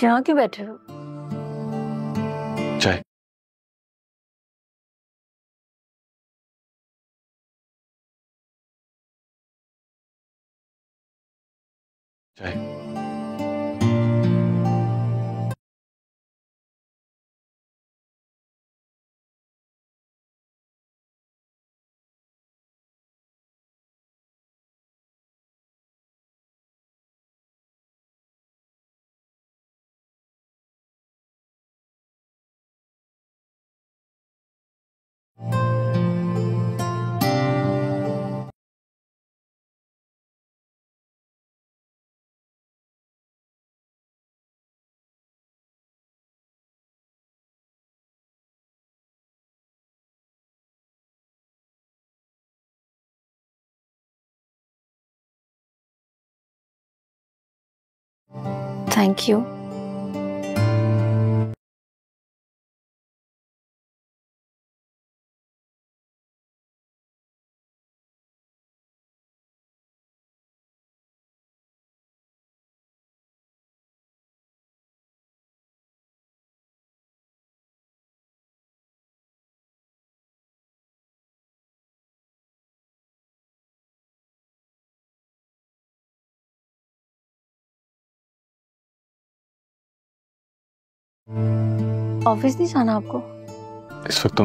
यहाँ क्यों बैठे हो? चाय। चाय। Thank you. ऑफिस नहीं जाना आपको? इस वक्त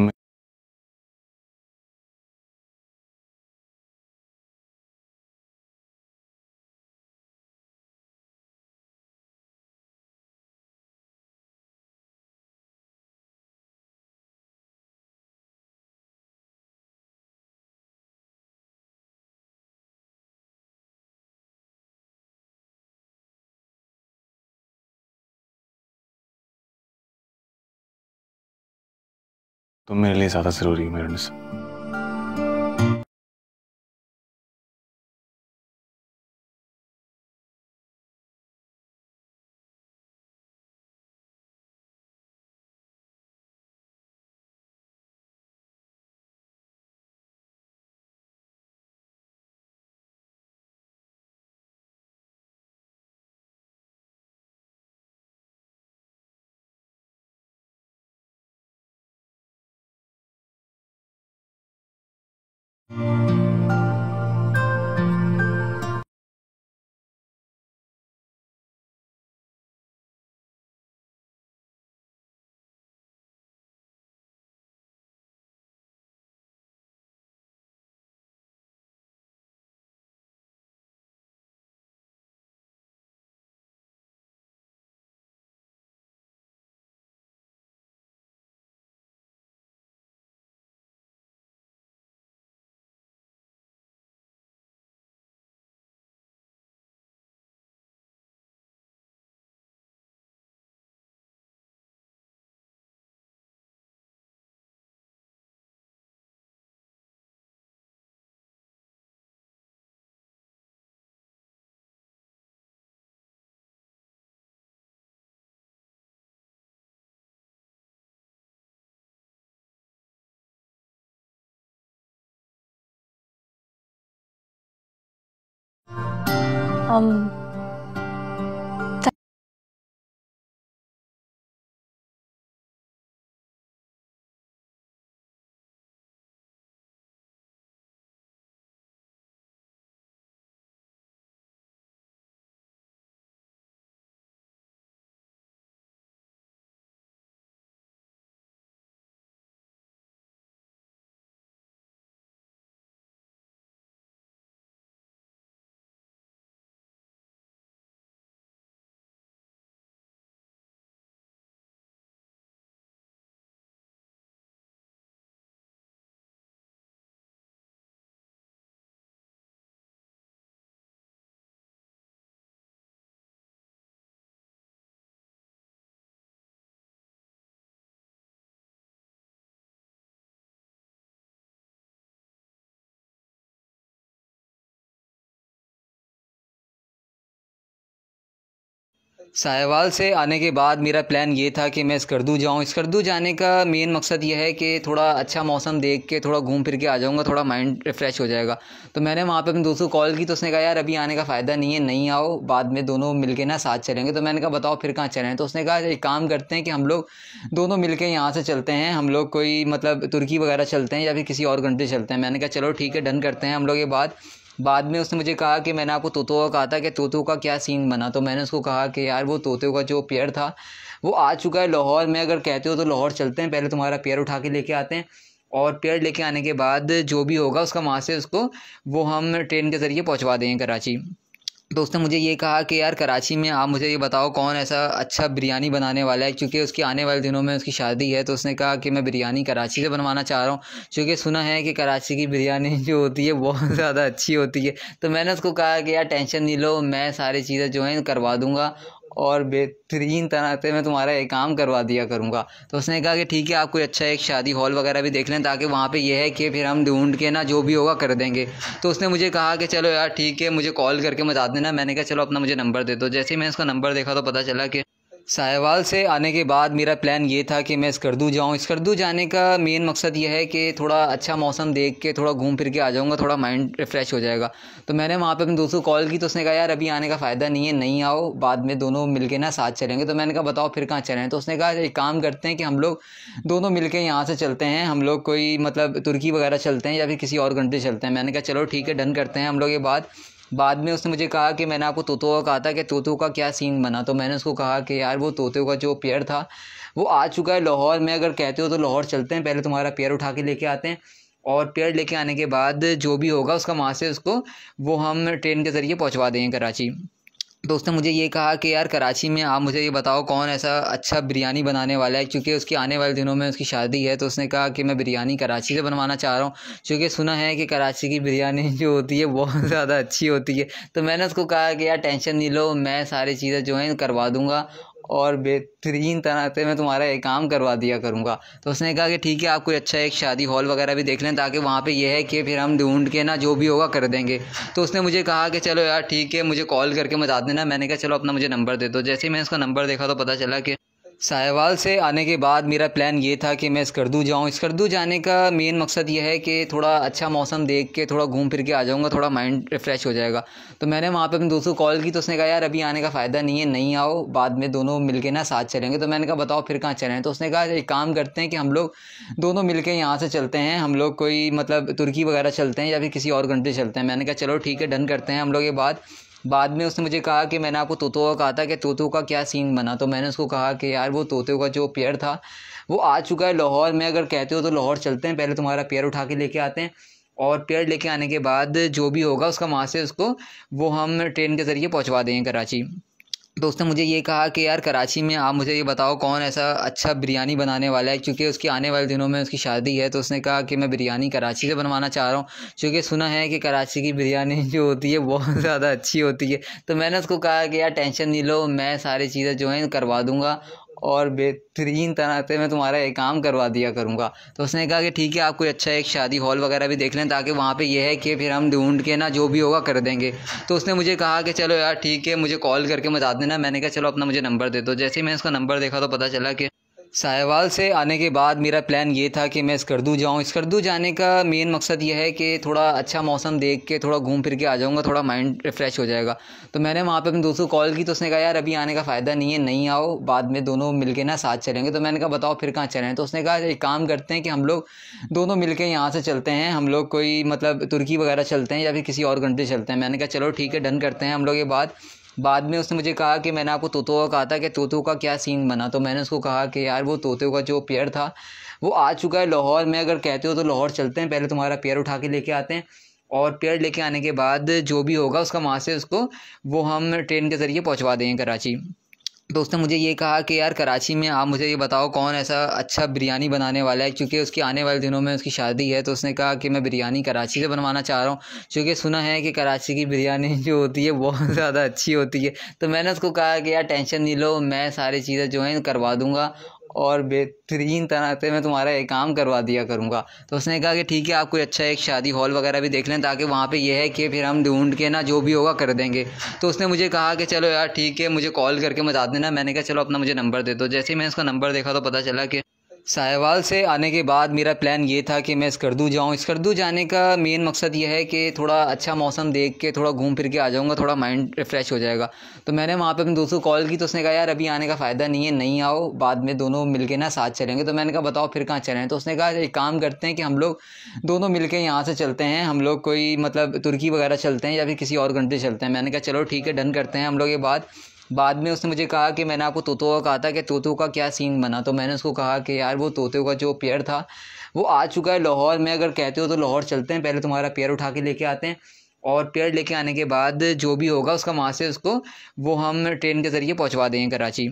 तुम मेरे लिए ज्यादा जरूरी है मेरे से। साहिवाल से आने के बाद मेरा प्लान ये था कि मैं स्कर्दू जाऊँ। स्कर्दू जाने का मेन मकसद ये है कि थोड़ा अच्छा मौसम देख के थोड़ा घूम फिर के आ जाऊँगा, थोड़ा माइंड रिफ़्रेश हो जाएगा। तो मैंने वहाँ पे अपने दोस्त को कॉल की तो उसने कहा यार अभी आने का फ़ायदा नहीं है, नहीं आओ, बाद में दोनों मिल के ना साथ चलेंगे। तो मैंने कहा बताओ फिर कहाँ चलें। तो उसने कहा एक काम करते हैं कि हम लोग दोनों मिल के यहाँ से चलते हैं, हम लोग कोई मतलब तुर्की वगैरह चलते हैं या फिर किसी और कंट्री चलते हैं। मैंने कहा चलो ठीक है, डन करते हैं हम लोग ये बात। बाद में उसने मुझे कहा कि मैंने आपको तोतो का कहा था कि तोतो का क्या सीन बना। तो मैंने उसको कहा कि यार वो तोते का जो पेयर था वो आ चुका है लाहौर में, अगर कहते हो तो लाहौर चलते हैं, पहले तुम्हारा पेयर उठा के लेके आते हैं और पेयर लेके आने के बाद जो भी होगा उसका वहाँ से उसको वो हम ट्रेन के ज़रिए पहुँचवा देंगे कराची। तो उसने मुझे ये कहा कि यार कराची में आप मुझे ये बताओ कौन ऐसा अच्छा बिरयानी बनाने वाला है, क्योंकि उसकी आने वाले दिनों में उसकी शादी है। तो उसने कहा कि मैं बिरयानी कराची से बनवाना चाह रहा हूँ, क्योंकि सुना है कि कराची की बिरयानी जो होती है बहुत ज़्यादा अच्छी होती है। तो मैंने उसको कहा कि यार टेंशन नहीं लो, मैं सारी चीज़ें जो हैं करवा दूँगा और बेहतरीन तरह से मैं तुम्हारा एक काम करवा दिया करूँगा। तो उसने कहा कि ठीक है, आप कोई अच्छा एक शादी हॉल वगैरह भी देख लें, ताकि वहाँ पे ये है कि फिर हम ढूंढ के ना जो भी होगा कर देंगे। तो उसने मुझे कहा कि चलो यार ठीक है, मुझे कॉल करके बता देना। मैंने कहा चलो अपना मुझे नंबर दे दो। जैसे ही मैंने उसका नंबर देखा तो पता चला कि साहिवाल से आने के बाद मेरा प्लान ये था कि मैं स्कर्दू जाऊँ। स्कर्दू जाने का मेन मकसद ये है कि थोड़ा अच्छा मौसम देख के थोड़ा घूम फिर के आ जाऊँगा, थोड़ा माइंड रिफ़्रेश हो जाएगा। तो मैंने वहाँ पे अपने दोस्त को कॉल की तो उसने कहा यार अभी आने का फ़ायदा नहीं है, नहीं आओ, बाद में दोनों मिल के ना साथ चलेंगे। तो मैंने कहा बताओ फिर कहाँ चलें। तो उसने कहा एक काम करते हैं कि हम लोग दोनों मिल के यहाँ से चलते हैं, हम लोग कोई मतलब तुर्की वगैरह चलते हैं या फिर किसी और कंट्री चलते हैं। मैंने कहा चलो ठीक है, डन करते हैं हम लोग ये बात। बाद में उसने मुझे कहा कि मैंने आपको तोतो का कहा था कि तोतो का क्या सीन बना। तो मैंने उसको कहा कि यार वो तोते का जो पेयर था वो आ चुका है लाहौर में, अगर कहते हो तो लाहौर चलते हैं, पहले तुम्हारा पेयर उठा के लेके आते हैं और पेयर लेके आने के बाद जो भी होगा उसका वहाँ से उसको वो हम ट्रेन के ज़रिए पहुँचवा देंगे कराची। तो उसने मुझे ये कहा कि यार कराची में आप मुझे ये बताओ कौन ऐसा अच्छा बिरयानी बनाने वाला है, क्योंकि उसकी आने वाले दिनों में उसकी शादी है। तो उसने कहा कि मैं बिरयानी कराची से बनवाना चाह रहा हूँ, क्योंकि सुना है कि कराची की बिरयानी जो होती है बहुत ज़्यादा अच्छी होती है। तो मैंने उसको कहा कि यार टेंशन नहीं लो, मैं सारी चीज़ें जो हैं करवा दूँगा और बेहतरीन तरह से मैं तुम्हारा एक काम करवा दिया करूँगा। तो उसने कहा कि ठीक है, आप कोई अच्छा एक शादी हॉल वगैरह भी देख लें, ताकि वहाँ पे ये है कि फिर हम ढूंढ के ना जो भी होगा कर देंगे। तो उसने मुझे कहा कि चलो यार ठीक है, मुझे कॉल करके बता देना। मैंने कहा चलो अपना मुझे नंबर दे दो। जैसे ही मैंने उसका नंबर देखा तो पता चला कि साहिवाल से आने के बाद मेरा प्लान ये था कि मैं स्कर्दू जाऊँ। स्कर्दू जाने का मेन मकसद ये है कि थोड़ा अच्छा मौसम देख के थोड़ा घूम फिर के आ जाऊँगा, थोड़ा माइंड रिफ़्रेश हो जाएगा। तो मैंने वहाँ पे अपने दोस्त को कॉल की तो उसने कहा यार अभी आने का फ़ायदा नहीं है, नहीं आओ, बाद में दोनों मिल के ना साथ चलेंगे। तो मैंने कहा बताओ फिर कहाँ चलें। तो उसने कहा एक काम करते हैं कि हम लोग दोनों मिल के यहाँ से चलते हैं, हम लोग कोई मतलब तुर्की वगैरह चलते हैं या फिर किसी और कंट्री चलते हैं। मैंने कहा चलो ठीक है, डन करते हैं हम लोग ये बात। बाद में उसने मुझे कहा कि मैंने आपको तोतो का कहा था कि तोतो का क्या सीन बना। तो मैंने उसको कहा कि यार वो तोते का जो पेयर था वो आ चुका है लाहौर में, अगर कहते हो तो लाहौर चलते हैं, पहले तुम्हारा पेयर उठा के लेके आते हैं और पेयर लेके आने के बाद जो भी होगा उसका वहाँ से उसको वो हम ट्रेन के ज़रिए पहुँचवा देंगे कराची। तो उसने मुझे ये कहा कि यार कराची में आप मुझे ये बताओ कौन ऐसा अच्छा बिरयानी बनाने वाला है, क्योंकि उसकी आने वाले दिनों में उसकी शादी है। तो उसने कहा कि मैं बिरयानी कराची से बनवाना चाह रहा हूँ, क्योंकि सुना है कि कराची की बिरयानी जो होती है बहुत ज़्यादा अच्छी होती है। तो मैंने उसको कहा कि यार टेंशन नहीं लो, मैं सारी चीज़ें जो हैं करवा दूँगा और बेहतरीन तरह से मैं तुम्हारा एक काम करवा दिया करूँगा। तो उसने कहा कि ठीक है, आप कोई अच्छा एक शादी हॉल वगैरह भी देख लें, ताकि वहाँ पे ये है कि फिर हम ढूंढ के ना जो भी होगा कर देंगे। तो उसने मुझे कहा कि चलो यार ठीक है, मुझे कॉल करके बता देना। मैंने कहा चलो अपना मुझे नंबर दे दो। जैसे ही मैंने उसका नंबर देखा तो पता चला कि साहिवाल से आने के बाद मेरा प्लान ये था कि मैं स्कर्दू जाऊँ। स्कर्दू जाने का मेन मकसद ये है कि थोड़ा अच्छा मौसम देख के थोड़ा घूम फिर के आ जाऊँगा, थोड़ा माइंड रिफ़्रेश हो जाएगा। तो मैंने वहाँ पे अपने दोस्त को कॉल की तो उसने कहा यार अभी आने का फ़ायदा नहीं है, नहीं आओ, बाद में दोनों मिल के ना साथ चलेंगे। तो मैंने कहा बताओ फिर कहाँ चलें। तो उसने कहा एक काम करते हैं कि हम लोग दोनों मिल के यहाँ से चलते हैं, हम लोग कोई मतलब तुर्की वगैरह चलते हैं या फिर किसी और कंट्री चलते हैं। मैंने कहा चलो ठीक है, डन करते हैं हम लोग ये बात। बाद में उसने मुझे कहा कि मैंने आपको तोतो का कहा था कि तोतो का क्या सीन बना। तो मैंने उसको कहा कि यार वो तोते का जो पेयर था वो आ चुका है लाहौर में, अगर कहते हो तो लाहौर चलते हैं, पहले तुम्हारा पेयर उठा के लेके आते हैं और पेयर लेके आने के बाद जो भी होगा उसका वहाँ से उसको वो हम ट्रेन के ज़रिए पहुँचवा देंगे कराची। तो उसने मुझे ये कहा कि यार कराची में आप मुझे ये बताओ कौन ऐसा अच्छा बिरयानी बनाने वाला है, क्योंकि उसकी आने वाले दिनों में उसकी शादी है। तो उसने कहा कि मैं बिरयानी कराची से बनवाना चाह रहा हूँ, क्योंकि सुना है कि कराची की बिरयानी जो होती है बहुत ज़्यादा अच्छी होती है। तो मैंने उसको कहा कि यार टेंशन नहीं लो, मैं सारी चीज़ें जो हैं करवा दूँगा और बेहतरीन तरह से मैं तुम्हारा एक काम करवा दिया करूँगा। तो उसने कहा कि ठीक है, आप कोई अच्छा एक शादी हॉल वगैरह भी देख लें, ताकि वहाँ पे ये है कि फिर हम ढूंढ के ना जो भी होगा कर देंगे। तो उसने मुझे कहा कि चलो यार ठीक है, मुझे कॉल करके बता देना। मैंने कहा चलो अपना मुझे नंबर दे दो। जैसे ही मैंने उसका नंबर देखा तो पता चला कि साहिवाल से आने के बाद मेरा प्लान ये था कि मैं स्कर्दू जाऊँ। स्कर्दू जाने का मेन मकसद ये है कि थोड़ा अच्छा मौसम देख के थोड़ा घूम फिर के आ जाऊँगा, थोड़ा माइंड रिफ़्रेश हो जाएगा। तो मैंने वहाँ पे अपने दोस्तों को कॉल की, तो उसने कहा यार अभी आने का फ़ायदा नहीं है, नहीं आओ, बाद में दोनों मिलके ना साथ चलेंगे। तो मैंने कहा बताओ फिर कहाँ चलें। तो उसने कहा एक काम करते हैं कि हम लोग दोनों मिलके यहाँ से चलते हैं, हम लोग कोई मतलब तुर्की वगैरह चलते हैं या फिर किसी और कंट्री चलते हैं। मैंने कहा चलो ठीक है, डन करते हैं हम लोग ये बात। बाद में उसने मुझे कहा कि मैंने आपको तोतों का कहा था कि तोतों का क्या सीन बना। तो मैंने उसको कहा कि यार वो तोतों का जो पेयर था वो आ चुका है लाहौर में, अगर कहते हो तो लाहौर चलते हैं, पहले तुम्हारा पेयर उठा के लेके आते हैं, और पेयर लेके आने के बाद जो भी होगा उसका वहाँ से उसको वो हम ट्रेन के ज़रिए पहुँचवा देंगे कराची।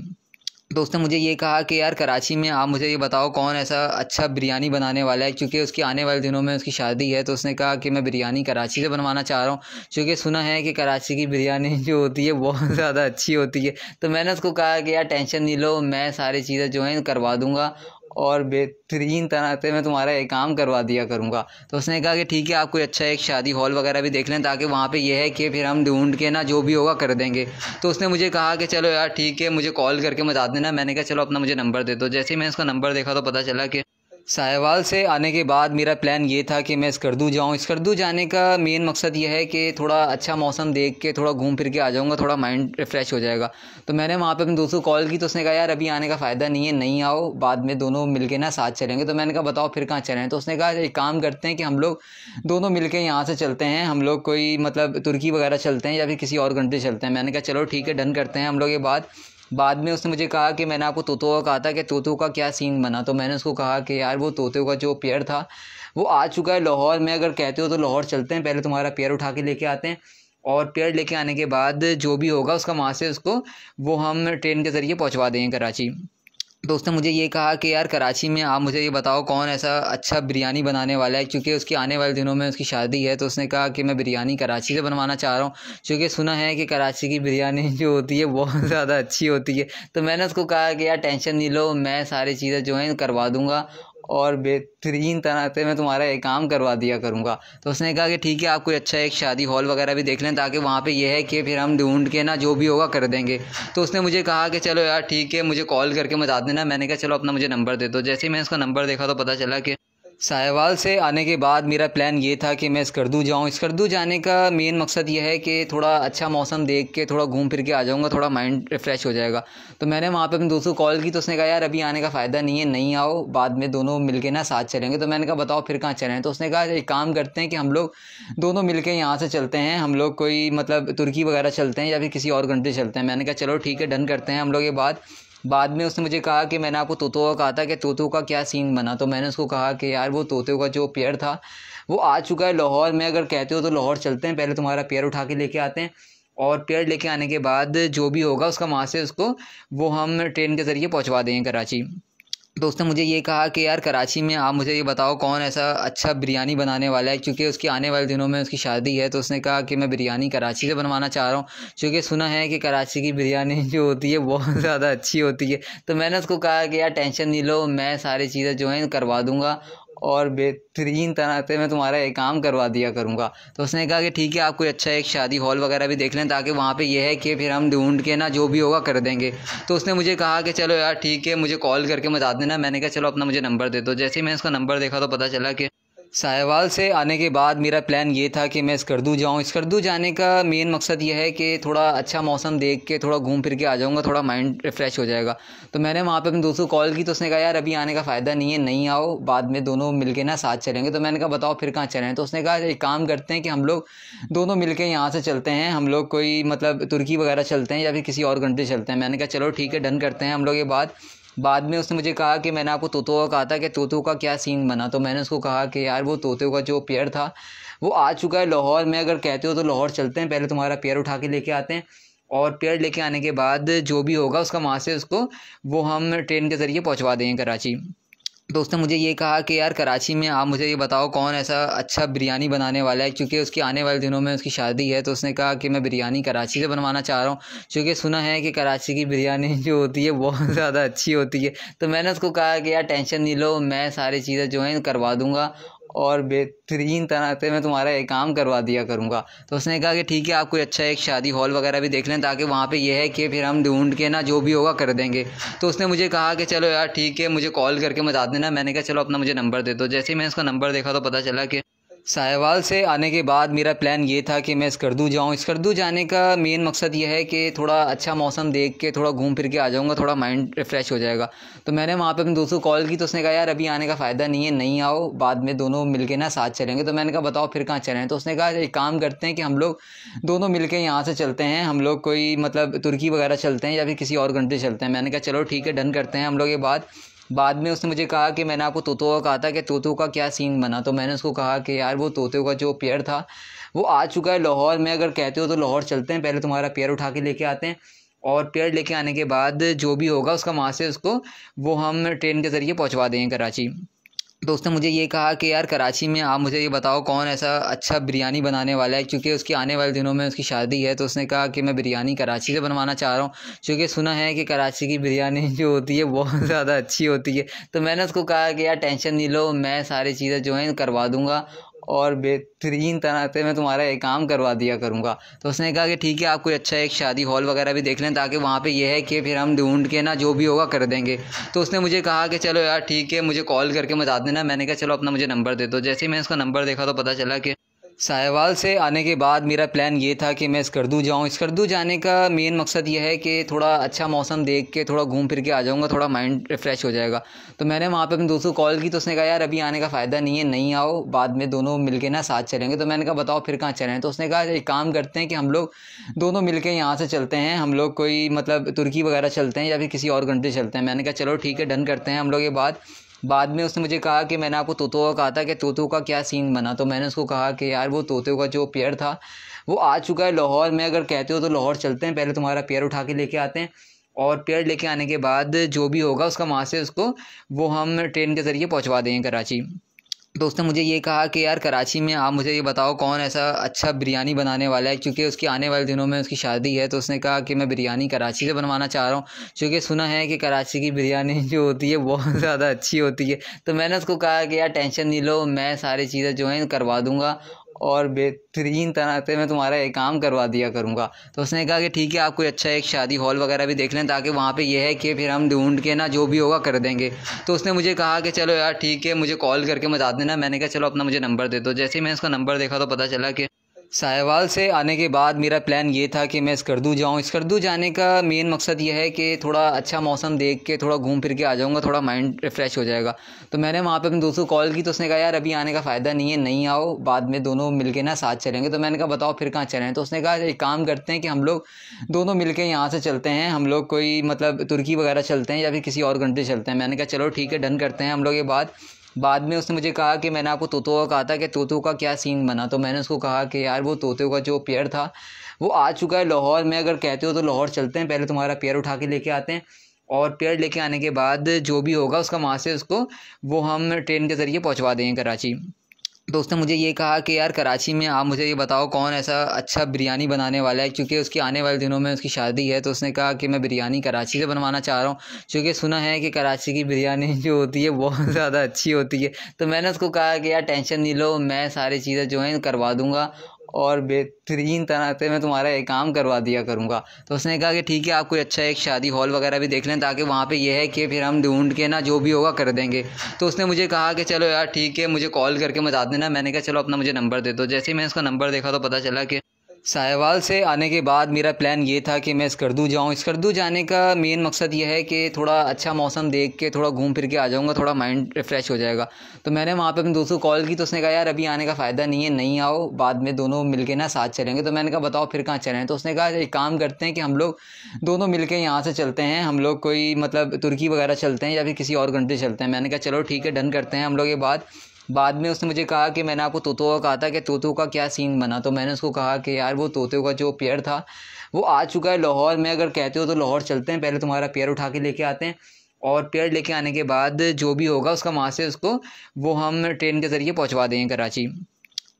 तो उसने मुझे ये कहा कि यार कराची में आप मुझे ये बताओ कौन ऐसा अच्छा बिरयानी बनाने वाला है, क्योंकि उसकी आने वाले दिनों में उसकी शादी है। तो उसने कहा कि मैं बिरयानी कराची से बनवाना चाह रहा हूँ, क्योंकि सुना है कि कराची की बिरयानी जो होती है बहुत ज़्यादा अच्छी होती है। तो मैंने उसको कहा कि यार टेंशन नहीं लो, मैं सारी चीज़ें जो हैं करवा दूँगा और बेहतरीन तरह से मैं तुम्हारा एक काम करवा दिया करूँगा। तो उसने कहा कि ठीक है, आप कोई अच्छा एक शादी हॉल वगैरह भी देख लें, ताकि वहाँ पे ये है कि फिर हम ढूंढ के ना जो भी होगा कर देंगे। तो उसने मुझे कहा कि चलो यार ठीक है, मुझे कॉल करके बता देना। मैंने कहा चलो अपना मुझे नंबर दे दो। जैसे ही मैंने उसका नंबर देखा तो पता चला कि साहिवाल से आने के बाद मेरा प्लान ये था कि मैं स्कर्दू जाऊँ। स्कर्दू जाने का मेन मकसद ये है कि थोड़ा अच्छा मौसम देख के थोड़ा घूम फिर के आ जाऊँगा, थोड़ा माइंड रिफ़्रेश हो जाएगा। तो मैंने वहाँ पे अपने दोस्तों को कॉल की, तो उसने कहा यार अभी आने का फ़ायदा नहीं है, नहीं आओ, बाद में दोनों मिलके ना साथ चलेंगे। तो मैंने कहा बताओ फिर कहाँ चलें। तो उसने कहा एक काम करते हैं कि हम लोग दोनों मिलके यहाँ से चलते हैं, हम लोग कोई मतलब तुर्की वगैरह चलते हैं या फिर किसी और कंट्री चलते हैं। मैंने कहा चलो ठीक है, डन करते हैं हम लोग ये बात। बाद में उसने मुझे कहा कि मैंने आपको तोतों का कहा था कि तोतों का क्या सीन बना। तो मैंने उसको कहा कि यार वो तोतों का जो पेयर था वो आ चुका है लाहौर में, अगर कहते हो तो लाहौर चलते हैं, पहले तुम्हारा पेयर उठा के लेके आते हैं, और पेयर लेके आने के बाद जो भी होगा उसका वहाँ से उसको वो हम ट्रेन के ज़रिए पहुँचवा देंगे कराची। तो उसने मुझे ये कहा कि यार कराची में आप मुझे ये बताओ कौन ऐसा अच्छा बिरयानी बनाने वाला है, क्योंकि उसकी आने वाले दिनों में उसकी शादी है। तो उसने कहा कि मैं बिरयानी कराची से बनवाना चाह रहा हूँ, क्योंकि सुना है कि कराची की बिरयानी जो होती है बहुत ज़्यादा अच्छी होती है। तो मैंने उसको कहा कि यार टेंशन नहीं लो, मैं सारी चीज़ें जो हैं करवा दूँगा और बेहतरीन तरह से मैं तुम्हारा एक काम करवा दिया करूँगा। तो उसने कहा कि ठीक है, आप कोई अच्छा एक शादी हॉल वगैरह भी देख लें, ताकि वहाँ पे ये है कि फिर हम ढूंढ के ना जो भी होगा कर देंगे। तो उसने मुझे कहा कि चलो यार ठीक है, मुझे कॉल करके बता देना। मैंने कहा चलो अपना मुझे नंबर दे दो। जैसे ही मैंने उसका नंबर देखा तो पता चला कि साहिवाल से आने के बाद मेरा प्लान ये था कि मैं स्कर्दू जाऊँ। स्कर्दू जाने का मेन मकसद ये है कि थोड़ा अच्छा मौसम देख के थोड़ा घूम फिर के आ जाऊँगा, थोड़ा माइंड रिफ़्रेश हो जाएगा। तो मैंने वहाँ पे अपने दोस्तों को कॉल की, तो उसने कहा यार अभी आने का फ़ायदा नहीं है, नहीं आओ, बाद में दोनों मिलके ना साथ चलेंगे। तो मैंने कहा बताओ फिर कहाँ चलें। तो उसने कहा एक काम करते हैं कि हम लोग दोनों मिलके यहाँ से चलते हैं, हम लोग कोई मतलब तुर्की वगैरह चलते हैं या फिर किसी और कंट्री चलते हैं। मैंने कहा चलो ठीक है, डन करते हैं हम लोग ये बात। बाद में उसने मुझे कहा कि मैंने आपको तोतों का कहा था कि तोतों का क्या सीन बना। तो मैंने उसको कहा कि यार वो तोतों का जो पेयर था वो आ चुका है लाहौर में, अगर कहते हो तो लाहौर चलते हैं, पहले तुम्हारा पेयर उठा के लेके आते हैं, और पेयर लेके आने के बाद जो भी होगा उसका वहाँ से उसको वो हम ट्रेन के ज़रिए पहुँचवा देंगे कराची। तो उसने मुझे ये कहा कि यार कराची में आप मुझे ये बताओ कौन ऐसा अच्छा बिरयानी बनाने वाला है, क्योंकि उसकी आने वाले दिनों में उसकी शादी है। तो उसने कहा कि मैं बिरयानी कराची से बनवाना चाह रहा हूँ, क्योंकि सुना है कि कराची की बिरयानी जो होती है बहुत ज़्यादा अच्छी होती है। तो मैंने उसको कहा कि यार टेंशन नहीं लो, मैं सारी चीज़ें जो हैं करवा दूँगा और बेहतरीन तरह से मैं तुम्हारा एक काम करवा दिया करूँगा। तो उसने कहा कि ठीक है, आप कोई अच्छा एक शादी हॉल वगैरह भी देख लें, ताकि वहाँ पे ये है कि फिर हम ढूंढ के ना जो भी होगा कर देंगे। तो उसने मुझे कहा कि चलो यार ठीक है, मुझे कॉल करके बता देना। मैंने कहा चलो अपना मुझे नंबर दे दो। जैसे ही मैंने उसका नंबर देखा तो पता चला कि साहिवाल से आने के बाद मेरा प्लान ये था कि मैं स्कर्दू जाऊँ। स्कर्दू जाने का मेन मकसद ये है कि थोड़ा अच्छा मौसम देख के थोड़ा घूम फिर के आ जाऊँगा, थोड़ा माइंड रिफ़्रेश हो जाएगा। तो मैंने वहाँ पे अपने दोस्तों को कॉल की, तो उसने कहा यार अभी आने का फ़ायदा नहीं है, नहीं आओ, बाद में दोनों मिलके ना साथ चलेंगे। तो मैंने कहा बताओ फिर कहाँ चलें। तो उसने कहा एक काम करते हैं कि हम लोग दोनों मिलके यहाँ से चलते हैं, हम लोग कोई मतलब तुर्की वगैरह चलते हैं या फिर किसी और कंट्री चलते हैं। मैंने कहा चलो ठीक है, डन करते हैं हम लोग ये बात। बाद में उसने मुझे कहा कि मैंने आपको तोतों का कहा था कि तोतों का क्या सीन बना। तो मैंने उसको कहा कि यार वो तोतों का जो पेयर था वो आ चुका है लाहौर में, अगर कहते हो तो लाहौर चलते हैं, पहले तुम्हारा पेयर उठा के लेके आते हैं, और पेयर लेके आने के बाद जो भी होगा उसका वहाँ से उसको वो हम ट्रेन के ज़रिए पहुँचवा देंगे कराची। तो उसने मुझे ये कहा कि यार कराची में आप मुझे ये बताओ कौन ऐसा अच्छा बिरयानी बनाने वाला है, क्योंकि उसकी आने वाले दिनों में उसकी शादी है। तो उसने कहा कि मैं बिरयानी कराची से बनवाना चाह रहा हूँ, क्योंकि सुना है कि कराची की बिरयानी जो होती है बहुत ज़्यादा अच्छी होती है। तो मैंने उसको कहा कि यार टेंशन नहीं लो, मैं सारी चीज़ें जो हैं करवा दूँगा और बेहतरीन तरह से मैं तुम्हारा ये काम करवा दिया करूँगा। तो उसने कहा कि ठीक है, आप कोई अच्छा एक शादी हॉल वगैरह भी देख लें, ताकि वहाँ पे ये है कि फिर हम ढूंढ के ना जो भी होगा कर देंगे। तो उसने मुझे कहा कि चलो यार ठीक है, मुझे कॉल करके बता देना। मैंने कहा चलो अपना मुझे नंबर दे दो। जैसे ही मैंने उसका नंबर देखा तो पता चला कि साहिवाल से आने के बाद मेरा प्लान ये था कि मैं स्कर्दू जाऊँ। स्कर्दू जाने का मेन मकसद ये है कि थोड़ा अच्छा मौसम देख के थोड़ा घूम फिर के आ जाऊँगा, थोड़ा माइंड रिफ़्रेश हो जाएगा। तो मैंने वहाँ पे अपने दोस्तों को कॉल की, तो उसने कहा यार अभी आने का फ़ायदा नहीं है, नहीं आओ, बाद में दोनों मिल के ना साथ चलेंगे। तो मैंने कहा बताओ फिर कहाँ चलें। तो उसने कहा एक काम करते हैं कि हम लोग दोनों मिल के यहाँ से चलते हैं, हम लोग कोई मतलब तुर्की वगैरह चलते हैं या फिर किसी और कंट्री चलते हैं। मैंने कहा चलो ठीक है, डन करते हैं हम लोग ये बात। बाद में उसने मुझे कहा कि मैंने आपको तोतों का कहा था कि तोतों का क्या सीन बना। तो मैंने उसको कहा कि यार वो तोतों का जो पेयर था वो आ चुका है लाहौर में, अगर कहते हो तो लाहौर चलते हैं, पहले तुम्हारा पेयर उठा के लेके आते हैं, और पेयर लेके आने के बाद जो भी होगा उसका वहाँ से उसको वो हम ट्रेन के ज़रिए पहुँचवा देंगे कराची। तो उसने मुझे ये कहा कि यार कराची में आप मुझे ये बताओ कौन ऐसा अच्छा बिरयानी बनाने वाला है, क्योंकि उसकी आने वाले दिनों में उसकी शादी है। तो उसने कहा कि मैं बिरयानी कराची से बनवाना चाह रहा हूँ, क्योंकि सुना है कि कराची की बिरयानी जो होती है बहुत ज़्यादा अच्छी होती है। तो मैंने उसको कहा कि यार टेंशन नहीं लो, मैं सारी चीज़ें जो हैं करवा दूँगा और बेहतरीन तरह से मैं तुम्हारा ये काम करवा दिया करूँगा। तो उसने कहा कि ठीक है, आप कोई अच्छा एक शादी हॉल वगैरह भी देख लें, ताकि वहाँ पे ये है कि फिर हम ढूंढ के ना जो भी होगा कर देंगे। तो उसने मुझे कहा कि चलो यार ठीक है, मुझे कॉल करके बता देना। मैंने कहा चलो अपना मुझे नंबर दे दो। जैसे ही मैंने उसका नंबर देखा तो पता चला कि साहिवाल से आने के बाद मेरा प्लान ये था कि मैं स्कर्दू जाऊँ। स्कर्दू जाने का मेन मकसद ये है कि थोड़ा अच्छा मौसम देख के थोड़ा घूम फिर के आ जाऊँगा, थोड़ा माइंड रिफ़्रेश हो जाएगा। तो मैंने वहाँ पे अपने दोस्तों को कॉल की, तो उसने कहा यार अभी आने का फ़ायदा नहीं है, नहीं आओ, बाद में दोनों मिल के ना साथ चलेंगे। तो मैंने कहा बताओ फिर कहाँ चलें। तो उसने कहा एक काम करते हैं कि हम लोग दोनों मिल के यहाँ से चलते हैं, हम लोग कोई मतलब तुर्की वगैरह चलते हैं या फिर किसी और कंट्री चलते हैं। मैंने कहा चलो ठीक है, डन करते हैं हम लोग ये बात। बाद में उसने मुझे कहा कि मैंने आपको तोतों का कहा था कि तोतों का क्या सीन बना। तो मैंने उसको कहा कि यार वो तोतों का जो पेयर था वो आ चुका है लाहौर में, अगर कहते हो तो लाहौर चलते हैं, पहले तुम्हारा पेयर उठा के लेके आते हैं, और पेयर लेके आने के बाद जो भी होगा उसका वहाँ से उसको वो हम ट्रेन के ज़रिए पहुँचवा देंगे कराची। तो उसने मुझे ये कहा कि यार कराची में आप मुझे ये बताओ कौन ऐसा अच्छा बिरयानी बनाने वाला है, क्योंकि उसकी आने वाले दिनों में उसकी शादी है। तो उसने कहा कि मैं बिरयानी कराची से बनवाना चाह रहा हूँ, क्योंकि सुना है कि कराची की बिरयानी जो होती है बहुत ज़्यादा अच्छी होती है। तो मैंने उसको कहा कि यार टेंशन नहीं लो, मैं सारी चीज़ें जो हैं करवा दूँगा और बेहतरीन तरह से मैं तुम्हारा ये काम करवा दिया करूँगा। तो उसने कहा कि ठीक है, आप कोई अच्छा एक शादी हॉल वगैरह भी देख लें, ताकि वहाँ पे ये है कि फिर हम ढूंढ के ना जो भी होगा कर देंगे। तो उसने मुझे कहा कि चलो यार ठीक है, मुझे कॉल करके बता देना। मैंने कहा चलो अपना मुझे नंबर दे दो। जैसे ही मैंने उसका नंबर देखा तो पता चला कि साहिवाल से आने के बाद मेरा प्लान ये था कि मैं स्कर्दू जाऊँ। स्कर्दू जाने का मेन मकसद ये है कि थोड़ा अच्छा मौसम देख के थोड़ा घूम फिर के आ जाऊँगा, थोड़ा माइंड रिफ़्रेश हो जाएगा। तो मैंने वहाँ पे अपने दोस्तों को कॉल की, तो उसने कहा यार अभी आने का फ़ायदा नहीं है, नहीं आओ, बाद में दोनों मिल के ना साथ चलेंगे। तो मैंने कहा बताओ फिर कहाँ चलें। तो उसने कहा एक काम करते हैं कि हम लोग दोनों मिल के यहाँ से चलते हैं, हम लोग कोई मतलब तुर्की वगैरह चलते हैं या फिर किसी और कंट्री चलते हैं। मैंने कहा चलो ठीक है, डन करते हैं हम लोग ये बात। बाद में उसने मुझे कहा कि मैंने आपको तोतों का कहा था कि तोतों का क्या सीन बना। तो मैंने उसको कहा कि यार वो तोतों का जो पेयर था वो आ चुका है लाहौर में, अगर कहते हो तो लाहौर चलते हैं, पहले तुम्हारा पेयर उठा के लेके आते हैं, और पेयर लेके आने के बाद जो भी होगा उसका वहाँ से उसको वो हम ट्रेन के ज़रिए पहुँचवा देंगे कराची। तो उसने मुझे ये कहा कि यार कराची में आप मुझे ये बताओ कौन ऐसा अच्छा बिरयानी बनाने वाला है, क्योंकि उसकी आने वाले दिनों में उसकी शादी है। तो उसने कहा कि मैं बिरयानी कराची से बनवाना चाह रहा हूँ, क्योंकि सुना है कि कराची की बिरयानी जो होती है बहुत ज़्यादा अच्छी होती है। तो मैंने उसको कहा कि यार टेंशन नहीं लो, मैं सारी चीज़ें जो हैं करवा दूँगा और बेहतरीन तरह से मैं तुम्हारा ये काम करवा दिया करूँगा। तो उसने कहा कि ठीक है, आप कोई अच्छा एक शादी हॉल वगैरह भी देख लें, ताकि वहाँ पे ये है कि फिर हम ढूंढ के ना जो भी होगा कर देंगे। तो उसने मुझे कहा कि चलो यार ठीक है, मुझे कॉल करके बता देना। मैंने कहा चलो अपना मुझे नंबर दे दो। जैसे ही मैंने उसका नंबर देखा तो पता चला कि साहिवाल से आने के बाद मेरा प्लान ये था कि मैं स्कर्दू जाऊँ। स्कर्दू जाने का मेन मकसद ये है कि थोड़ा अच्छा मौसम देख के थोड़ा घूम फिर के आ जाऊँगा, थोड़ा माइंड रिफ़्रेश हो जाएगा। तो मैंने वहाँ पे अपने दोस्तों को कॉल की, तो उसने कहा यार अभी आने का फ़ायदा नहीं है, नहीं आओ, बाद में दोनों मिल के ना साथ चलेंगे। तो मैंने कहा बताओ फिर कहाँ चलें। तो उसने कहा एक काम करते हैं कि हम लोग दोनों मिल के यहाँ से चलते हैं, हम लोग कोई मतलब तुर्की वगैरह चलते हैं या फिर किसी और कंट्री चलते हैं। मैंने कहा चलो ठीक है, डन करते हैं हम लोग ये बात। बाद में उसने मुझे कहा कि मैंने आपको तोतों का कहा था कि तोतों का क्या सीन बना। तो मैंने उसको कहा कि यार वो तोतों का जो पेयर था वो आ चुका है लाहौर में, अगर कहते हो तो लाहौर चलते हैं, पहले तुम्हारा पेयर उठा के लेके आते हैं, और पेड़ लेके आने के बाद जो भी होगा उसका वहाँ से उसको वो हम ट्रेन के ज़रिए पहुँचवा देंगे कराची।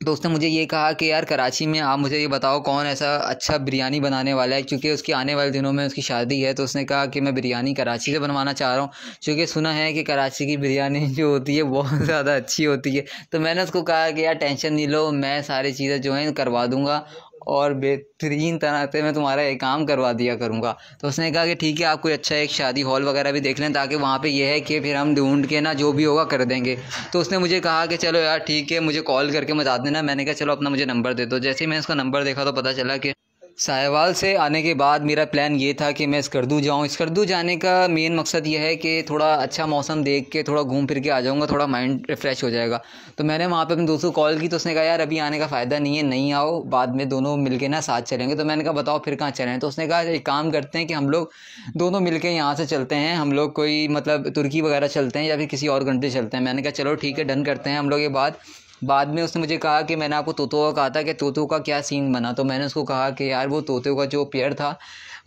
तो उसने मुझे ये कहा कि यार कराची में आप मुझे ये बताओ कौन ऐसा अच्छा बिरयानी बनाने वाला है, क्योंकि उसकी आने वाले दिनों में उसकी शादी है। तो उसने कहा कि मैं बिरयानी कराची से बनवाना चाह रहा हूँ, क्योंकि सुना है कि कराची की बिरयानी जो होती है बहुत ज़्यादा अच्छी होती है। तो मैंने उसको कहा कि यार टेंशन नहीं लो, मैं सारी चीज़ें जो हैं करवा दूँगा और बेहतरीन तरह से मैं तुम्हारा एक काम करवा दिया करूँगा। तो उसने कहा कि ठीक है, आप कोई अच्छा एक शादी हॉल वगैरह भी देख लें, ताकि वहाँ पे ये है कि फिर हम ढूंढ के ना जो भी होगा कर देंगे। तो उसने मुझे कहा कि चलो यार ठीक है, मुझे कॉल करके बता देना। मैंने कहा चलो अपना मुझे नंबर दे दो। जैसे ही मैंने उसका नंबर देखा तो पता चला कि साहिवाल से आने के बाद मेरा प्लान ये था कि मैं स्कर्दू जाऊँ। स्कर्दू जाने का मेन मकसद ये है कि थोड़ा अच्छा मौसम देख के थोड़ा घूम फिर के आ जाऊँगा, थोड़ा माइंड रिफ़्रेश हो जाएगा। तो मैंने वहाँ पे अपने दोस्तों को कॉल की, तो उसने कहा यार अभी आने का फ़ायदा नहीं है, नहीं आओ, बाद में दोनों मिलके ना साथ चलेंगे। तो मैंने कहा बताओ फिर कहाँ चलें। तो उसने कहा एक काम करते हैं कि हम लोग दोनों मिलके यहाँ से चलते हैं, हम लोग कोई मतलब तुर्की वगैरह चलते हैं या फिर किसी और कंट्री चलते हैं। मैंने कहा चलो ठीक है, डन करते हैं हम लोग ये बात। बाद में उसने मुझे कहा कि मैंने आपको तोतों का कहा था कि तोतों का क्या सीन बना। तो मैंने उसको कहा कि यार वो तोतों का जो पेयर था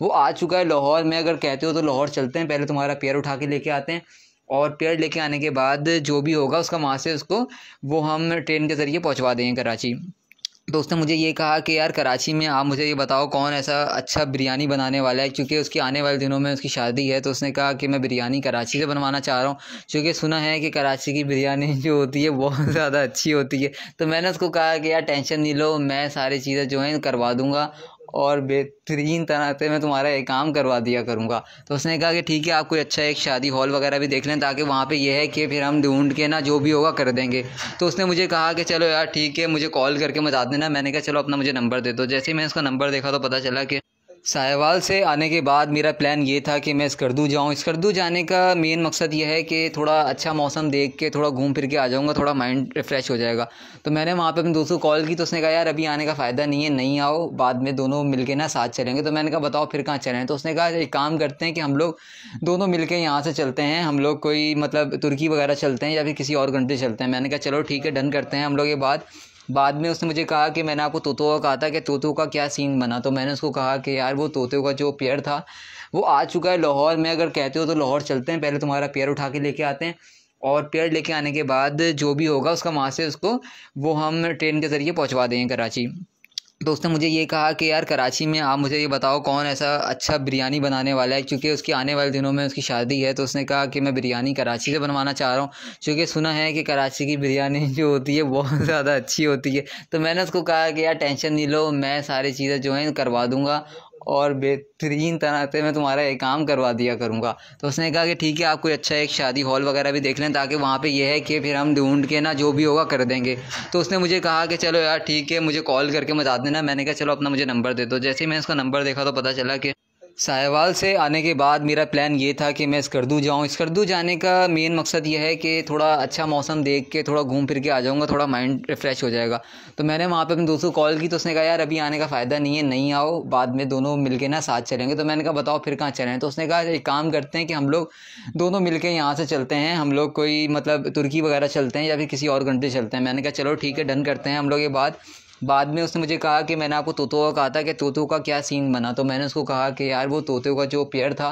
वो आ चुका है लाहौर में, अगर कहते हो तो लाहौर चलते हैं, पहले तुम्हारा पेयर उठा के लेके आते हैं और पेयर लेके आने के बाद जो भी होगा उसका वहाँ से उसको वो हम ट्रेन के ज़रिए पहुँचवा देंगे कराची। तो उसने मुझे ये कहा कि यार कराची में आप मुझे ये बताओ कौन ऐसा अच्छा बिरयानी बनाने वाला है, क्योंकि उसकी आने वाले दिनों में उसकी शादी है। तो उसने कहा कि मैं बिरयानी कराची से बनवाना चाह रहा हूँ, क्योंकि सुना है कि कराची की बिरयानी जो होती है बहुत ज़्यादा अच्छी होती है। तो मैंने उसको कहा कि यार टेंशन नहीं लो, मैं सारी चीज़ें जो हैं करवा दूँगा और बेहतरीन तरह से मैं तुम्हारा एक काम करवा दिया करूँगा। तो उसने कहा कि ठीक है, आप कोई अच्छा एक शादी हॉल वगैरह भी देख लें, ताकि वहाँ पे ये है कि फिर हम ढूंढ के ना जो भी होगा कर देंगे। तो उसने मुझे कहा कि चलो यार ठीक है, मुझे कॉल करके बता देना। मैंने कहा चलो अपना मुझे नंबर दे दो। जैसे ही मैंने उसका नंबर देखा तो पता चला कि साहिवाल से आने के बाद मेरा प्लान ये था कि मैं स्कर्दू जाऊँ। स्कर्दू जाने का मेन मकसद ये है कि थोड़ा अच्छा मौसम देख के थोड़ा घूम फिर के आ जाऊँगा, थोड़ा माइंड रिफ़्रेश हो जाएगा। तो मैंने वहाँ पे अपने दोस्तों को कॉल की, तो उसने कहा यार अभी आने का फ़ायदा नहीं है, नहीं आओ, बाद में दोनों मिलके ना साथ चलेंगे। तो मैंने कहा बताओ फिर कहाँ चलें। तो उसने कहा एक काम करते हैं कि हम लोग दोनों मिलके यहाँ से चलते हैं, हम लोग कोई मतलब तुर्की वगैरह चलते हैं या फिर किसी और कंट्री चलते हैं। मैंने कहा चलो ठीक है, डन करते हैं हम लोग ये बात। बाद में उसने मुझे कहा कि मैंने आपको तोतों का कहा था कि तोतों का क्या सीन बना। तो मैंने उसको कहा कि यार वो तोतों का जो पेयर था वो आ चुका है लाहौर में, अगर कहते हो तो लाहौर चलते हैं, पहले तुम्हारा पेयर उठा के लेके आते हैं और पेयर लेके आने के बाद जो भी होगा उसका वहाँ से उसको वो हम ट्रेन के ज़रिए पहुँचवा देंगे कराची। तो उसने मुझे ये कहा कि यार कराची में आप मुझे ये बताओ कौन ऐसा अच्छा बिरयानी बनाने वाला है, क्योंकि उसकी आने वाले दिनों में उसकी शादी है। तो उसने कहा कि मैं बिरयानी कराची से बनवाना चाह रहा हूँ, क्योंकि सुना है कि कराची की बिरयानी जो होती है बहुत ज़्यादा अच्छी होती है। तो मैंने उसको कहा कि यार टेंशन नहीं लो, मैं सारी चीज़ें जो हैं करवा दूँगा और बेहतरीन तरह से मैं तुम्हारा एक काम करवा दिया करूँगा। तो उसने कहा कि ठीक है, आप कोई अच्छा एक शादी हॉल वगैरह भी देख लें, ताकि वहाँ पे ये है कि फिर हम ढूंढ के ना जो भी होगा कर देंगे। तो उसने मुझे कहा कि चलो यार ठीक है, मुझे कॉल करके बता देना। मैंने कहा चलो अपना मुझे नंबर दे दो। जैसे ही मैंने उसका नंबर देखा तो पता चला कि साहिवाल से आने के बाद मेरा प्लान ये था कि मैं स्कर्दू जाऊँ। स्कर्दू जाने का मेन मकसद ये है कि थोड़ा अच्छा मौसम देख के थोड़ा घूम फिर के आ जाऊँगा, थोड़ा माइंड रिफ़्रेश हो जाएगा। तो मैंने वहाँ पे अपने दोस्तों को कॉल की, तो उसने कहा यार अभी आने का फ़ायदा नहीं है, नहीं आओ, बाद में दोनों मिलके ना साथ चलेंगे। तो मैंने कहा बताओ फिर कहाँ चलें। तो उसने कहा एक काम करते हैं कि हम लोग दोनों मिलके यहाँ से चलते हैं, हम लोग कोई मतलब तुर्की वगैरह चलते हैं या फिर किसी और कंट्री चलते हैं। मैंने कहा चलो ठीक है, डन करते हैं हम लोग ये बात। बाद में उसने मुझे कहा कि मैंने आपको तोतों का कहा था कि तोतों का क्या सीन बना। तो मैंने उसको कहा कि यार वो तोतों का जो पेयर था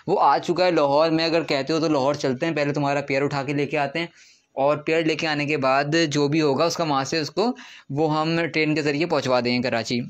वो आ चुका है लाहौर में, अगर कहते हो तो लाहौर चलते हैं, पहले तुम्हारा पेयर उठा के लेके आते हैं और पेयर लेके आने के बाद जो भी होगा उसका वहाँ से उसको वो हम ट्रेन के ज़रिए पहुँचवा देंगे कराची।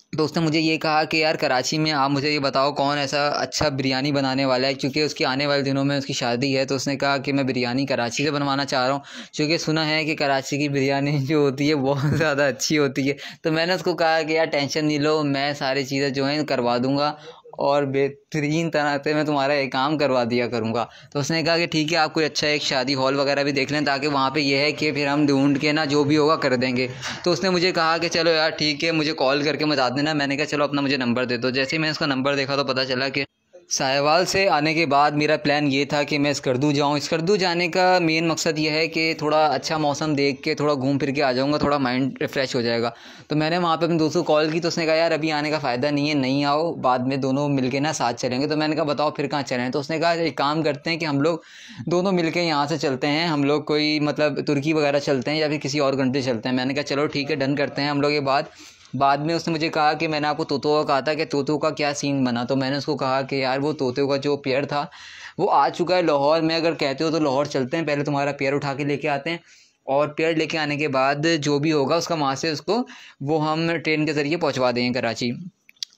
तो उसने मुझे ये कहा कि यार कराची में आप मुझे ये बताओ कौन ऐसा अच्छा बिरयानी बनाने वाला है, क्योंकि उसकी आने वाले दिनों में उसकी शादी है। तो उसने कहा कि मैं बिरयानी कराची से बनवाना चाह रहा हूँ, क्योंकि सुना है कि कराची की बिरयानी जो होती है बहुत ज़्यादा अच्छी होती है। तो मैंने उसको कहा कि यार टेंशन नहीं लो, मैं सारी चीज़ें जो हैं करवा दूँगा और बेहतरीन तरह से मैं तुम्हारा एक काम करवा दिया करूँगा। तो उसने कहा कि ठीक है, आप कोई अच्छा एक शादी हॉल वगैरह भी देख लें, ताकि वहाँ पे ये है कि फिर हम ढूंढ के ना जो भी होगा कर देंगे। तो उसने मुझे कहा कि चलो यार ठीक है, मुझे कॉल करके बता देना। मैंने कहा चलो अपना मुझे नंबर दे दो। जैसे ही मैंने उसका नंबर देखा तो पता चला कि साहिवाल से आने के बाद मेरा प्लान ये था कि मैं स्कर्दू जाऊँ। स्कर्दू जाने का मेन मकसद ये है कि थोड़ा अच्छा मौसम देख के थोड़ा घूम फिर के आ जाऊँगा, थोड़ा माइंड रिफ़्रेश हो जाएगा। तो मैंने वहाँ पे अपने दोस्तों को कॉल की, तो उसने कहा यार अभी आने का फ़ायदा नहीं है, नहीं आओ, बाद में दोनों मिलके ना साथ चलेंगे। तो मैंने कहा बताओ फिर कहाँ चलें। तो उसने कहा एक काम करते हैं कि हम लोग दोनों मिलके यहाँ से चलते हैं, हम लोग कोई मतलब तुर्की वगैरह चलते हैं या फिर किसी और कंट्री चलते हैं। मैंने कहा चलो ठीक है, डन करते हैं हम लोग ये बात। बाद में उसने मुझे कहा कि मैंने आपको तोतों का कहा था कि तोतों का क्या सीन बना। तो मैंने उसको कहा कि यार वो तोतों का जो पेयर था वो आ चुका है लाहौर में। अगर कहते हो तो लाहौर चलते हैं, पहले तुम्हारा पेयर उठा के लेके आते हैं और पेयर लेके आने के बाद जो भी होगा उसका वहाँ से उसको वो हम ट्रेन के ज़रिए पहुँचवा देंगे कराची।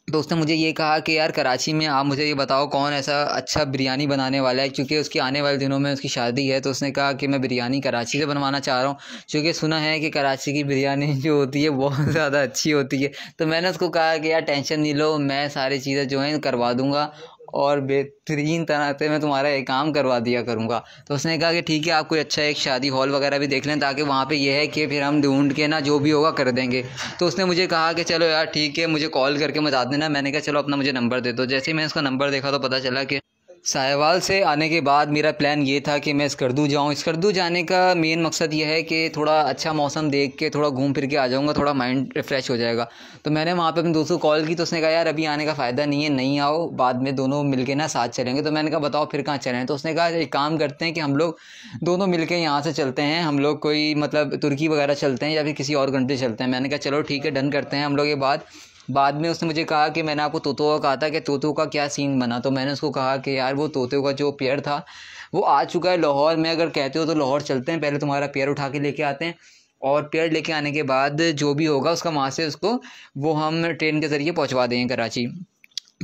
तो उसने मुझे ये कहा कि यार कराची में आप मुझे ये बताओ कौन ऐसा अच्छा बिरयानी बनाने वाला है, क्योंकि उसकी आने वाले दिनों में उसकी शादी है। तो उसने कहा कि मैं बिरयानी कराची से बनवाना चाह रहा हूँ, क्योंकि सुना है कि कराची की बिरयानी जो होती है बहुत ज़्यादा अच्छी होती है। तो मैंने उसको कहा कि यार टेंशन नहीं लो, मैं सारी चीज़ें जो हैं करवा दूँगा और बेहतरीन तरह से मैं तुम्हारा एक काम करवा दिया करूँगा। तो उसने कहा कि ठीक है, आप कोई अच्छा एक शादी हॉल वगैरह भी देख लें, ताकि वहाँ पे ये है कि फिर हम ढूंढ के ना जो भी होगा कर देंगे। तो उसने मुझे कहा कि चलो यार ठीक है, मुझे कॉल करके बता देना। मैंने कहा चलो अपना मुझे नंबर दे दो। जैसे ही मैंने उसका नंबर देखा तो पता चला कि साहिवाल से आने के बाद मेरा प्लान ये था कि मैं स्कर्दू जाऊँ। स्कर्दू जाने का मेन मकसद ये है कि थोड़ा अच्छा मौसम देख के थोड़ा घूम फिर के आ जाऊँगा, थोड़ा माइंड रिफ़्रेश हो जाएगा। तो मैंने वहाँ पे अपने दोस्तों को कॉल की, तो उसने कहा यार अभी आने का फ़ायदा नहीं है, नहीं आओ, बाद में दोनों मिलके ना साथ चलेंगे। तो मैंने कहा बताओ फिर कहाँ चलें। तो उसने कहा एक काम करते हैं कि हम लोग दोनों मिल के यहाँ से चलते हैं, हम लोग कोई मतलब तुर्की वगैरह चलते हैं या फिर किसी और कंट्री चलते हैं। मैंने कहा चलो ठीक है, डन करते हैं हम लोग ये बात। बाद में उसने मुझे कहा कि मैंने आपको तोतों का कहा था कि तोतों का क्या सीन बना। तो मैंने उसको कहा कि यार वो तोतों का जो पेयर था वो आ चुका है लाहौर में। अगर कहते हो तो लाहौर चलते हैं, पहले तुम्हारा पेयर उठा के लेके आते हैं और पेयर लेके आने के बाद जो भी होगा उसका वहाँ से उसको वो हम ट्रेन के ज़रिए पहुँचवा देंगे कराची।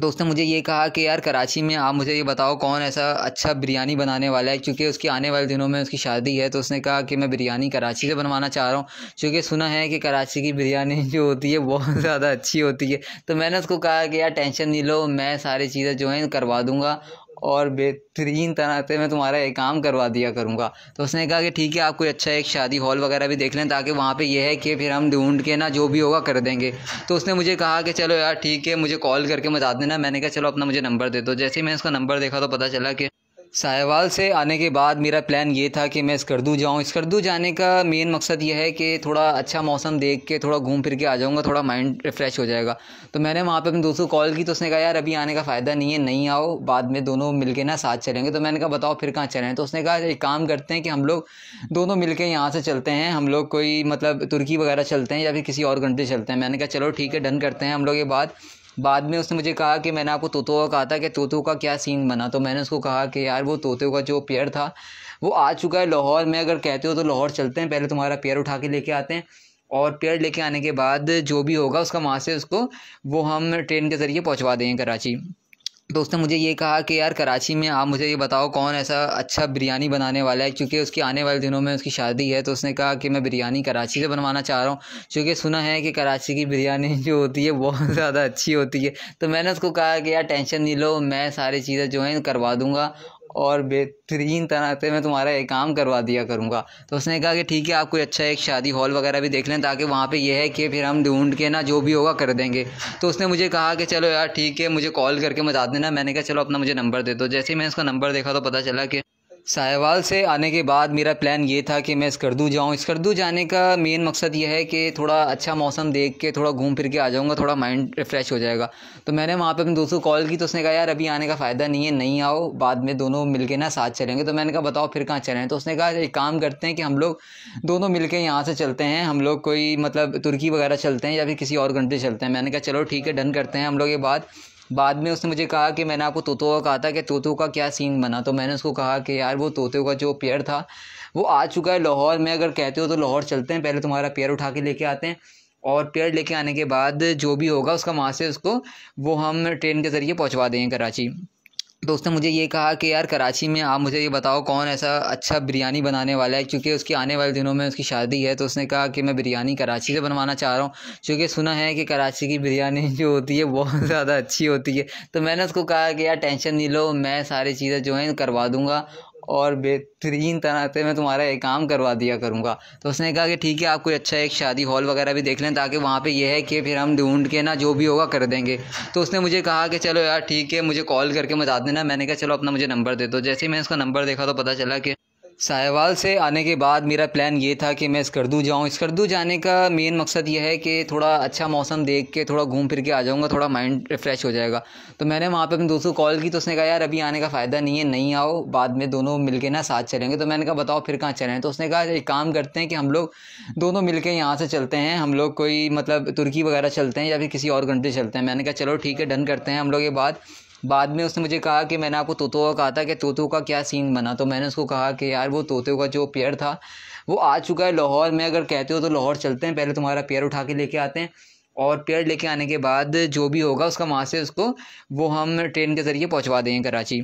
तो उसने मुझे ये कहा कि यार कराची में आप मुझे ये बताओ कौन ऐसा अच्छा बिरयानी बनाने वाला है, क्योंकि उसकी आने वाले दिनों में उसकी शादी है। तो उसने कहा कि मैं बिरयानी कराची से बनवाना चाह रहा हूँ, क्योंकि सुना है कि कराची की बिरयानी जो होती है बहुत ज़्यादा अच्छी होती है। तो मैंने उसको कहा कि यार टेंशन नहीं लो, मैं सारी चीज़ें जो हैं करवा दूँगा और बेहतरीन तरह से मैं तुम्हारा एक काम करवा दिया करूँगा। तो उसने कहा कि ठीक है, आप कोई अच्छा एक शादी हॉल वगैरह भी देख लें, ताकि वहाँ पे ये है कि फिर हम ढूंढ के ना जो भी होगा कर देंगे। तो उसने मुझे कहा कि चलो यार ठीक है, मुझे कॉल करके बता देना। मैंने कहा चलो अपना मुझे नंबर दे दो। जैसे ही मैंने उसका नंबर देखा तो पता चला कि साहिवाल से आने के बाद मेरा प्लान ये था कि मैं स्कर्दू जाऊँ। स्कर्दू जाने का मेन मकसद ये है कि थोड़ा अच्छा मौसम देख के थोड़ा घूम फिर के आ जाऊँगा, थोड़ा माइंड रिफ़्रेश हो जाएगा। तो मैंने वहाँ पे अपने दोस्तों को कॉल की, तो उसने कहा यार अभी आने का फ़ायदा नहीं है, नहीं आओ, बाद में दोनों मिल के ना साथ चलेंगे। तो मैंने कहा बताओ फिर कहाँ चलें। तो उसने कहा एक काम करते हैं कि हम लोग दोनों मिल के यहाँ से चलते हैं, हम लोग कोई मतलब तुर्की वगैरह चलते हैं या फिर किसी और कंट्री चलते हैं। मैंने कहा चलो ठीक है, डन करते हैं हम लोग ये बात। बाद में उसने मुझे कहा कि मैंने आपको तोतों का कहा था कि तोतों का क्या सीन बना। तो मैंने उसको कहा कि यार वो तोतों का जो पेयर था वो आ चुका है लाहौर में। अगर कहते हो तो लाहौर चलते हैं, पहले तुम्हारा पेयर उठा के लेके आते हैं और पेयर लेके आने के बाद जो भी होगा उसका वहाँ से उसको वो हम ट्रेन के ज़रिए पहुँचवा देंगे कराची। तो उसने मुझे ये कहा कि यार कराची में आप मुझे ये बताओ कौन ऐसा अच्छा बिरयानी बनाने वाला है, क्योंकि उसकी आने वाले दिनों में उसकी शादी है। तो उसने कहा कि मैं बिरयानी कराची से बनवाना चाह रहा हूँ, क्योंकि सुना है कि कराची की बिरयानी जो होती है बहुत ज़्यादा अच्छी होती है। तो मैंने उसको कहा कि यार टेंशन नहीं लो, मैं सारी चीज़ें जो हैं करवा दूँगा और बेहतरीन तरह से मैं तुम्हारा एक काम करवा दिया करूँगा। तो उसने कहा कि ठीक है, आप कोई अच्छा एक शादी हॉल वगैरह भी देख लें, ताकि वहाँ पे ये है कि फिर हम ढूंढ के ना जो भी होगा कर देंगे। तो उसने मुझे कहा कि चलो यार ठीक है, मुझे कॉल करके बता देना। मैंने कहा चलो अपना मुझे नंबर दे दो। जैसे ही मैंने उसका नंबर देखा तो पता चला कि साहिवाल से आने के बाद मेरा प्लान ये था कि मैं स्कर्दू जाऊँ। स्कर्दू जाने का मेन मकसद ये है कि थोड़ा अच्छा मौसम देख के थोड़ा घूम फिर के आ जाऊँगा, थोड़ा माइंड रिफ़्रेश हो जाएगा। तो मैंने वहाँ पे अपने दोस्तों को कॉल की, तो उसने कहा यार अभी आने का फ़ायदा नहीं है, नहीं आओ, बाद में दोनों मिल के ना साथ चलेंगे। तो मैंने कहा बताओ फिर कहाँ चलें। तो उसने कहा एक काम करते हैं कि हम लोग दोनों मिल के यहाँ से चलते हैं, हम लोग कोई मतलब तुर्की वगैरह चलते हैं या फिर किसी और कंट्री चलते हैं। मैंने कहा चलो ठीक है, डन करते हैं हम लोग ये बात। बाद में उसने मुझे कहा कि मैंने आपको तोतों का कहा था कि तोतों का क्या सीन बना। तो मैंने उसको कहा कि यार वो तोतों का जो पेयर था वो आ चुका है लाहौर में। अगर कहते हो तो लाहौर चलते हैं, पहले तुम्हारा पेयर उठा के लेके आते हैं और पेयर लेके आने के बाद जो भी होगा उसका वहाँ से उसको वो हम ट्रेन के ज़रिए पहुँचवा देंगे कराची। तो उसने मुझे ये कहा कि यार कराची में आप मुझे ये बताओ कौन ऐसा अच्छा बिरयानी बनाने वाला है, क्योंकि उसकी आने वाले दिनों में उसकी शादी है। तो उसने कहा कि मैं बिरयानी कराची से बनवाना चाह रहा हूँ, क्योंकि सुना है कि कराची की बिरयानी जो होती है बहुत ज़्यादा अच्छी होती है। तो मैंने उसको कहा कि यार टेंशन नहीं लो, मैं सारी चीज़ें जो हैं करवा दूँगा और बेहतरीन तरह से मैं तुम्हारा एक काम करवा दिया करूँगा। तो उसने कहा कि ठीक है, आप कोई अच्छा एक शादी हॉल वगैरह भी देख लें, ताकि वहाँ पे ये है कि फिर हम ढूंढ के ना जो भी होगा कर देंगे। तो उसने मुझे कहा कि चलो यार ठीक है, मुझे कॉल करके बता देना। मैंने कहा चलो अपना मुझे नंबर दे दो। जैसे ही मैंने उसका नंबर देखा तो पता चला कि साहिवाल से आने के बाद मेरा प्लान ये था कि मैं स्कर्दू जाऊँ। स्कर्दू जाने का मेन मकसद ये है कि थोड़ा अच्छा मौसम देख के थोड़ा घूम फिर के आ जाऊँगा, थोड़ा माइंड रिफ़्रेश हो जाएगा। तो मैंने वहाँ पे अपने दोस्तों को कॉल की, तो उसने कहा यार अभी आने का फ़ायदा नहीं है, नहीं आओ, बाद में दोनों मिल के ना साथ चलेंगे। तो मैंने कहा बताओ फिर कहाँ चलें। तो उसने कहा एक काम करते हैं कि हम लोग दोनों मिल के यहाँ से चलते हैं, हम लोग कोई मतलब तुर्की वगैरह चलते हैं या फिर किसी और कंट्री चलते हैं। मैंने कहा चलो ठीक है, डन करते हैं हम लोग ये बात। बाद में उसने मुझे कहा कि मैंने आपको तोतो का कहा था कि तोतो का क्या सीन बना। तो मैंने उसको कहा कि यार वो तोते का जो पेयर था वो आ चुका है लाहौर में, अगर कहते हो तो लाहौर चलते हैं, पहले तुम्हारा पेयर उठा के लेके आते हैं और पेयर लेके आने के बाद जो भी होगा उसका वहाँ से उसको वो हम ट्रेन के ज़रिए पहुँचवा देंगे कराची।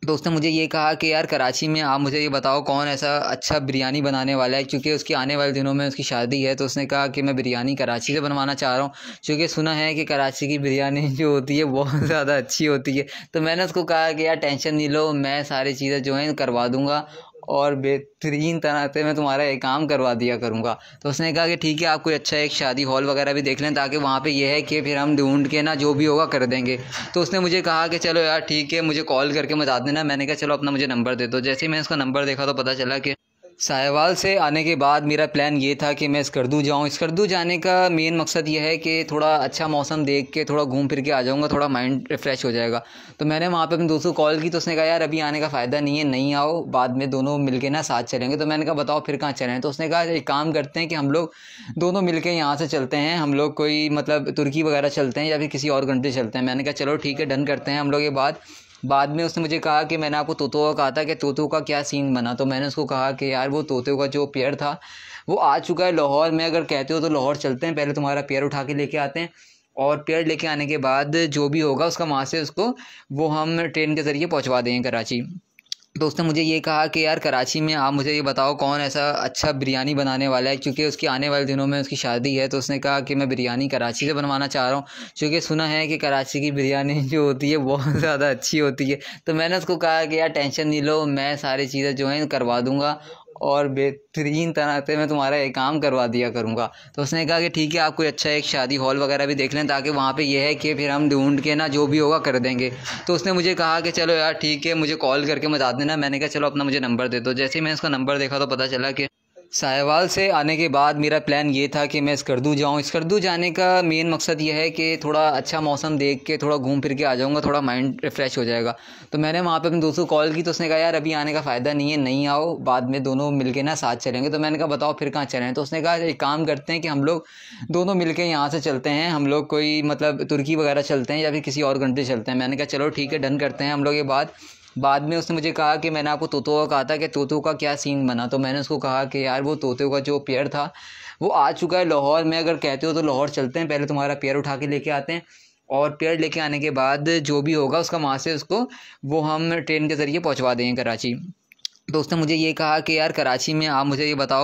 तो उसने मुझे ये कहा कि यार कराची में आप मुझे ये बताओ कौन ऐसा अच्छा बिरयानी बनाने वाला है, क्योंकि उसकी आने वाले दिनों में उसकी शादी है। तो उसने कहा कि मैं बिरयानी कराची से बनवाना चाह रहा हूँ, क्योंकि सुना है कि कराची की बिरयानी जो होती है बहुत ज़्यादा अच्छी होती है। तो मैंने उसको कहा कि यार टेंशन नहीं लो, मैं सारी चीज़ें जो हैं करवा दूँगा और बेहतरीन तरह से मैं तुम्हारा एक काम करवा दिया करूँगा। तो उसने कहा कि ठीक है, आप कोई अच्छा एक शादी हॉल वगैरह भी देख लें, ताकि वहाँ पे ये है कि फिर हम ढूंढ के ना जो भी होगा कर देंगे। तो उसने मुझे कहा कि चलो यार ठीक है, मुझे कॉल करके बता देना। मैंने कहा चलो अपना मुझे नंबर दे दो। जैसे ही मैंने उसका नंबर देखा तो पता चला कि साहिवाल से आने के बाद मेरा प्लान ये था कि मैं स्कर्दू जाऊँ। स्कर्दू जाने का मेन मकसद ये है कि थोड़ा अच्छा मौसम देख के थोड़ा घूम फिर के आ जाऊँगा, थोड़ा माइंड रिफ़्रेश हो जाएगा। तो मैंने वहाँ पे अपने दोस्त को कॉल की, तो उसने कहा यार अभी आने का फ़ायदा नहीं है, नहीं आओ, बाद में दोनों मिलके ना साथ चलेंगे। तो मैंने कहा बताओ फिर कहाँ चलें। तो उसने कहा एक काम करते हैं कि हम लोग दोनों मिल के यहाँ से चलते हैं, हम लोग कोई मतलब तुर्की वगैरह चलते हैं या फिर किसी और कंट्री चलते हैं। मैंने कहा चलो ठीक है, डन करते हैं हम लोग ये बात। बाद में उसने मुझे कहा कि मैंने आपको तोतो का कहा था कि तोतो का क्या सीन बना। तो मैंने उसको कहा कि यार वो तोते का जो पेयर था वो आ चुका है लाहौर में, अगर कहते हो तो लाहौर चलते हैं, पहले तुम्हारा पेयर उठा के लेके आते हैं और पेयर लेके आने के बाद जो भी होगा उसका वहाँ से उसको वो हम ट्रेन के ज़रिए पहुँचवा देंगे कराची। तो उसने मुझे ये कहा कि यार कराची में आप मुझे ये बताओ कौन ऐसा अच्छा बिरयानी बनाने वाला है, क्योंकि उसकी आने वाले दिनों में उसकी शादी है। तो उसने कहा कि मैं बिरयानी कराची से बनवाना चाह रहा हूँ, क्योंकि सुना है कि कराची की बिरयानी जो होती है बहुत ज़्यादा अच्छी होती है। तो मैंने उसको कहा कि यार टेंशन नहीं लो, मैं सारी चीज़ें जो हैं करवा दूँगा और बेहतरीन तरह से मैं तुम्हारा एक काम करवा दिया करूँगा। तो उसने कहा कि ठीक है, आप कोई अच्छा एक शादी हॉल वगैरह भी देख लें, ताकि वहाँ पे ये है कि फिर हम ढूंढ के ना जो भी होगा कर देंगे। तो उसने मुझे कहा कि चलो यार ठीक है, मुझे कॉल करके बता देना। मैंने कहा चलो अपना मुझे नंबर दे दो। जैसे ही मैंने उसका नंबर देखा तो पता चला कि साहिवाल से आने के बाद मेरा प्लान ये था कि मैं स्कर्दू जाऊँ। स्कर्दू जाने का मेन मकसद ये है कि थोड़ा अच्छा मौसम देख के थोड़ा घूम फिर के आ जाऊँगा, थोड़ा माइंड रिफ़्रेश हो जाएगा। तो मैंने वहाँ पे अपने दोस्त को कॉल की, तो उसने कहा यार अभी आने का फ़ायदा नहीं है, नहीं आओ, बाद में दोनों मिल के ना साथ चलेंगे। तो मैंने कहा बताओ फिर कहाँ चलें। तो उसने कहा एक काम करते हैं कि हम लोग दोनों मिल के यहाँ से चलते हैं, हम लोग कोई मतलब तुर्की वगैरह चलते हैं या फिर किसी और कंट्री चलते हैं। मैंने कहा चलो ठीक है, डन करते हैं हम लोग ये बात। बाद में उसने मुझे कहा कि मैंने आपको तोतो का कहा था कि तोतो का क्या सीन बना। तो मैंने उसको कहा कि यार वो तोते का जो पेयर था वो आ चुका है लाहौर में, अगर कहते हो तो लाहौर चलते हैं, पहले तुम्हारा पेयर उठा के लेके आते हैं और पेयर लेके आने के बाद जो भी होगा उसका वहाँ से उसको वो हम ट्रेन के ज़रिए पहुँचवा देंगे कराची। तो उसने मुझे ये कहा कि यार कराची में आप मुझे ये बताओ